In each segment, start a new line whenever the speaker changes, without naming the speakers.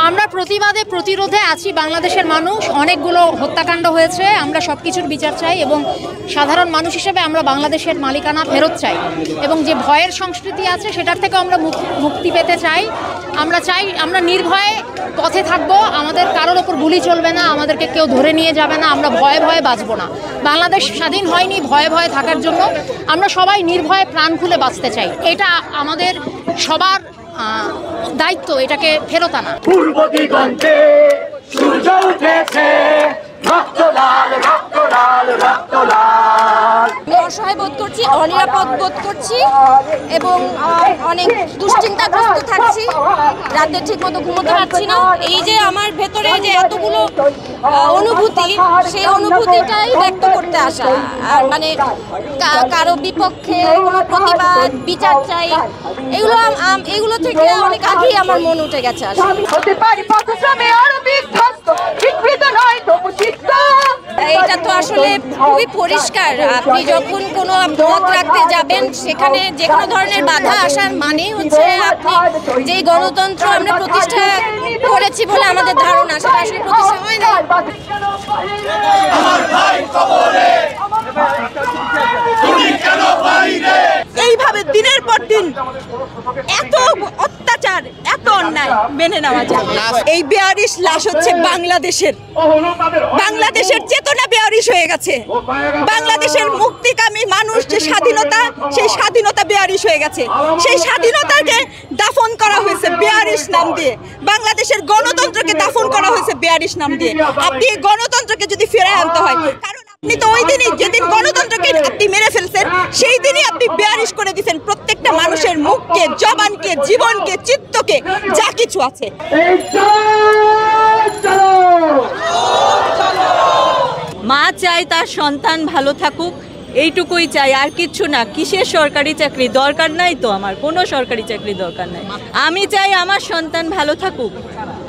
আমরা প্রতিবাদে প্রতিরোধে আছি। বাংলাদেশের মানুষ, অনেকগুলো হত্যাকাণ্ড হয়েছে, আমরা সব কিছুর বিচার চাই এবং সাধারণ মানুষ হিসেবে আমরা বাংলাদেশের মালিকানা ফেরত চাই এবং যে ভয়ের সংস্কৃতি আছে সেটার থেকে আমরা মুক্তি পেতে চাই। আমরা চাই আমরা নির্ভয়ে পথে থাকবো, আমাদের কারোর ওপর গুলি চলবে না, আমাদেরকে কেউ ধরে নিয়ে যাবে না, আমরা ভয়ে ভয়ে বাঁচবো না। বাংলাদেশ স্বাধীন হয়নি ভয়ে ভয়ে থাকার জন্য, আমরা সবাই নির্ভয়ে প্রাণ খুলে বাঁচতে চাই। এটা আমাদের সবার দায়িত্ব, এটাকে ফেরত আনা। পূর্ব দিগন্তে সূর্য উঠেছে, রক্ত লাল রক্ত লাল রক্ত লাল।
আমি অসহায় বোধ করছি, অনিরাপদ বোধ করছি এবং অনেক দুশ্চিন্তাগ্রস্ত থাকছি। রাতে ঠিক মতো ঘুমোতে পারছি না। এই যে আমার ভেতরে যে এতগুলো অনুভূতি, সেই অনুভূতিটাই ব্যক্ত করতে আসা। আর মানে কারো বিপক্ষে কোনো প্রতিবাদ, বিচার চাই, এগুলো থেকে অনেক আগেই আমার মন উঠে গেছে। এটা তো আসলে খুবই পরিষ্কার। আপনি যখন কোনো পথ রাখতে যাবেন, সেখানে যে কোনো ধরনের বাধা আসার মানে হচ্ছে আপনি যেই গণতন্ত্র আমরা প্রতিষ্ঠা করেছি বলে আমাদের ধারণা, সেটা আসলে প্রতিষ্ঠা হয় না।
এইভাবে দিনের পর দিন এত অত্যাচার, এত অন্যায় মেনে নেওয়া যায় না। এই বেয়ারিশ লাশ হচ্ছে বাংলাদেশের চেতনা বেয়ারিশ হয়ে গেছে। বাংলাদেশের মুক্তিকামী মানুষ যে স্বাধীনতা, সেই স্বাধীনতা বেয়ারিশ হয়ে গেছে। সেই স্বাধীনতাকে দাফন করা হয়েছে বেয়ারিশ নাম দিয়ে। বাংলাদেশের গণতন্ত্রকে দাফন করা হয়েছে বেয়ারিশ নাম দিয়ে। আপনি এই গণতন্ত্রকে যদি ফিরিয়ে আনতে হয়, কারণ আপনি তো ওই দিনই যেদিন গণতন্ত্রকে আপনি মেরে ফেলছেন, সেই দিনই আপনি বেয়ারিশ করে দিয়েছেন প্রত্যেকটা মানুষের মুখকে, জবানকে, জীবনকে, চিত্তকে, যা কিছু আছে। মা চায় তার সন্তান ভালো থাকুক, এইটুকুই চাই, আর কিচ্ছু না। কিসের সরকারি চাকরি দরকার নাই তো, আমার কোনো সরকারি চাকরি দরকার নাই। আমি চাই আমার সন্তান ভালো থাকুক,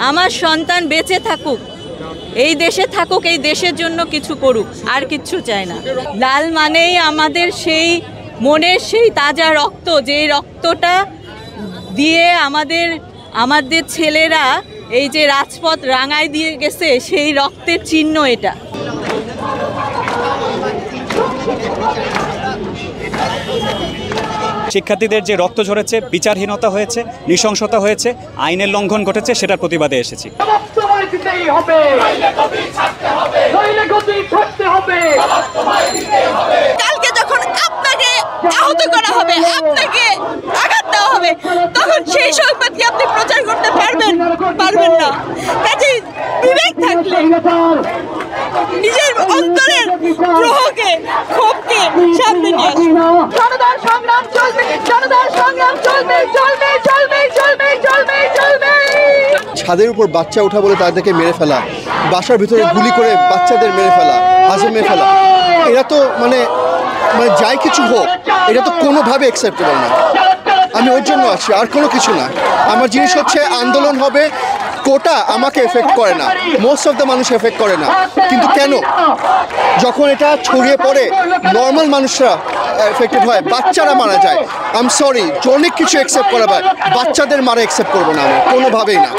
আমার সন্তান বেঁচে থাকুক, এই দেশে থাকুক, এই দেশের জন্য কিছু করুক, আর কিচ্ছু চাই না। লাল মানেই আমাদের সেই মনের সেই তাজা রক্ত, যে রক্তটা দিয়ে আমাদের ছেলেরা এই যে রাজপথ রাঙায় দিয়ে গেছে, সেই রক্তের চিহ্ন এটা।
শিক্ষার্থীদের যে রক্ত ঝরেছে, বিচারহীনতা হয়েছে, নৃশংসতা হয়েছে, আইনের লঙ্ঘন ঘটেছে, সেটার প্রতিবাদে এসেছি।
কালকে যখন আপনাকে আহত করা হবে, আপনাকে আঘাত দেওয়া হবে, তখন সেই সংবাদ কি আপনি প্রচার করতে পারবেন না। কাজেই বিবেক থাকলে নিজের অন্তরের গ্রহকে, ক্ষোভকে সামনে নিয়ে আসুন। জনতার সংগ্রাম চলবে, জনতার সংগ্রাম চলবে, চলবে, চলবে, চলবে, চলবে, চলবে।
ছাদের উপর বাচ্চা ওঠা বলে তাদেরকে মেরে ফেলা, বাসার ভিতরে গুলি করে বাচ্চাদের মেরে ফেলা, হাজে মেরে ফেলা, এরা তো মানে যাই কিছু হোক, এটা তো কোনোভাবে অ্যাকসেপ্টেবল না। আমি ওর জন্য আছি, আর কোনো কিছু না। আমার জিনিস হচ্ছে আন্দোলন হবে, কোটা আমাকে এফেক্ট করে না, মোস্ট অফ দ্য মানুষ এফেক্ট করে না, কিন্তু কেন যখন এটা ছড়িয়ে পড়ে নর্মাল মানুষরা এফেক্টেড হয়, বাচ্চারা মারা যায়। আই এম সরি, অনেক কিছু অ্যাকসেপ্ট করা হয়, বাচ্চাদের মারা অ্যাকসেপ্ট করবো না আমি কোনোভাবেই না।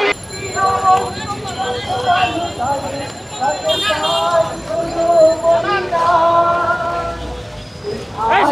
এই